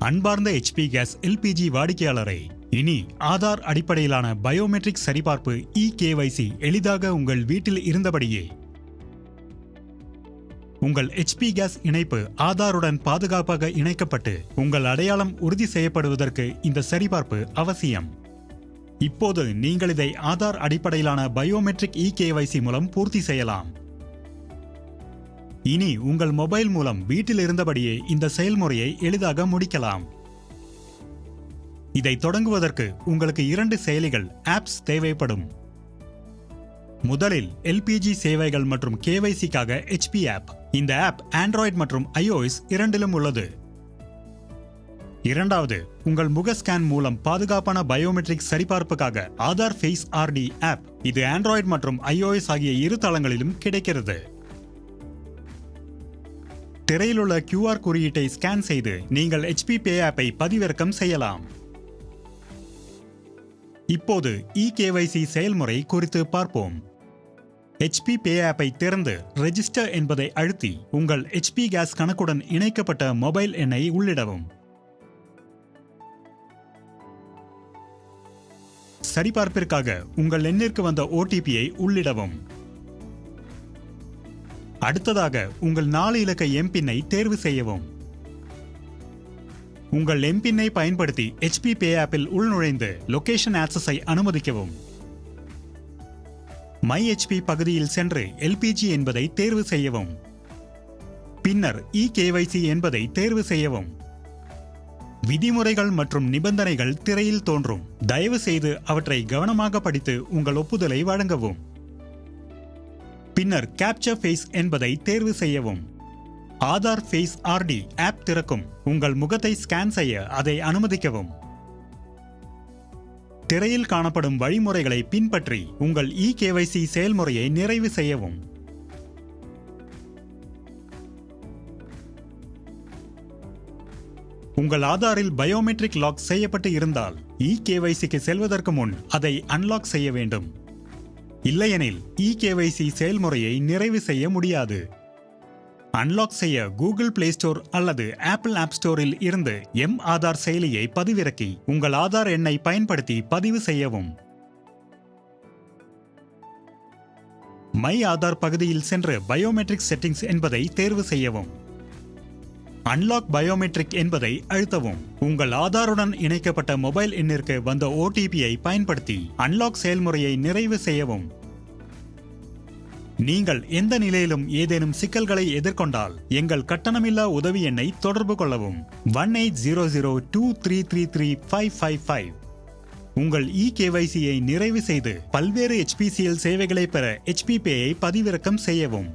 அன்பார்ந்த HP case LPG வாடிக்கையாளரை, இனி ஆதார் அடிப்படையிலான பயோமெட்ரிக் சரிபார்ப்பு eKYC எளிதாக உங்கள் வீட்டில் இருந்தபடியே. உங்கள் HP கேஸ் இணைப்பு ஆதாருடன் பாதுகாப்பாக இணைக்கப்பட்டு உங்கள் அடையாளம் உறுதி செய்யப்படுவதற்கு இந்த சரிபார்ப்பு அவசியம். இப்போது நீங்கள் இதை ஆதார் அடிப்படையிலான பயோமெட்ரிக் eKYC மூலம் பூர்த்தி செய்யலாம். இனி உங்கள் மொபைல் மூலம் வீட்டில் இருந்தபடியே இந்த செயல்முறையை எளிதாக முடிக்கலாம். இதை தொடங்குவதற்கு உங்களுக்கு 2 செயலிகள் ஆப்ஸ் தேவைப்படும். முதலில் LPG சேவைகள் மற்றும் KYC-க்காக HP ஆப். இந்த ஆப் ஆண்ட்ராய்டு மற்றும் iOS இரண்டிலும் உள்ளது. இரண்டாவது, உங்கள் முக ஸ்கேன் மூலம் பாதுகாப்பான பயோமெட்ரிக் சரிபார்ப்புக்காக ஆதார் ஃபேஸ் RD ஆப். இது ஆண்ட்ராய்டு மற்றும் iOS ஆகிய இரு தளங்களிலும் கிடைக்கிறது. திரையில் உள்ள QR குறியீட்டை ஸ்கேன் செய்து நீங்கள் HP Pay ஆப்பை பதிவிறக்கம் செய்யலாம். இப்போது eKYC செயல்முறை குறித்து பார்ப்போம். HP Pay ஆப்பை திறந்து ரெஜிஸ்டர் என்பதை அழுத்தி உங்கள் HP கேஸ் கணக்குடன் இணைக்கப்பட்ட மொபைல் எண்ணை உள்ளிடவும். சரிபார்ப்பிற்காக உங்கள் எண்ணிற்கு வந்த OTP-ஐ உள்ளிடவும். அடுத்ததாக உங்கள் 4 இலக்க எம்பின்னை தேர்வு செய்யவும். உங்கள் எம்பின்னை பயன்படுத்தி HP Pay ஆப்பில் உள்நுழைந்து லொகேஷன் ஆக்சஸை அனுமதிக்கவும். மை HP பகுதியில் சென்று LPG என்பதை தேர்வு செய்யவும். பின்னர் eKYC என்பதை தேர்வு செய்யவும். விதிமுறைகள் மற்றும் நிபந்தனைகள் திரையில் தோன்றும். தயவு செய்து அவற்றை கவனமாக படித்து உங்கள் ஒப்புதலை வழங்கவும். பின்னர் கேப்சர் ஃபேஸ் என்பதை தேர்வு செய்யவும். ஆதார் ஃபேஸ் RD ஆப் திறக்கும். உங்கள் முகத்தை ஸ்கேன் செய்ய அதை அனுமதிக்கவும். திரையில் காணப்படும் வழிமுறைகளை பின்பற்றி உங்கள் eKYC செயல்முறையை நிறைவு செய்யவும். உங்கள் ஆதாரில் பயோமெட்ரிக் லாக் செய்யப்பட்டு இருந்தால் eKYC-க்கு செல்வதற்கு முன் அதை அன்லாக் செய்ய வேண்டும். இல்லையெனில் eKYC செயல்முறையை நிறைவு செய்ய முடியாது. அன்லாக் செய்ய கூகுள் பிளே ஸ்டோர் அல்லது ஆப்பிள் ஆப் ஸ்டோரில் இருந்து ஆதார் செயலியை பதிவிறக்கி உங்கள் ஆதார் எண்ணை பயன்படுத்தி பதிவு செய்யவும். மை ஆதார் பகுதியில் சென்று பயோமெட்ரிக் செட்டிங்ஸ் என்பதை தேர்வு செய்யவும். அன்லாக் பயோமெட்ரிக் என்பதை அழுத்தவும். உங்கள் ஆதாருடன் இணைக்கப்பட்ட மொபைல் எண்ணிற்கு வந்த OTP-ஐ பயன்படுத்தி அன்லாக் செயல்முறையை நிறைவு செய்யவும். நீங்கள் எந்த நிலையிலும் ஏதேனும் சிக்கல்களை எதிர்கொண்டால் எங்கள் கட்டணமில்லா உதவி எண்ணை தொடர்பு கொள்ளவும். 180023335555. உங்கள் eKYC-ஐ நிறைவு செய்து பல்வேறு HPCL சேவைகளை பெற HP Pay-ஐ பதிவிறக்கம் செய்யவும்.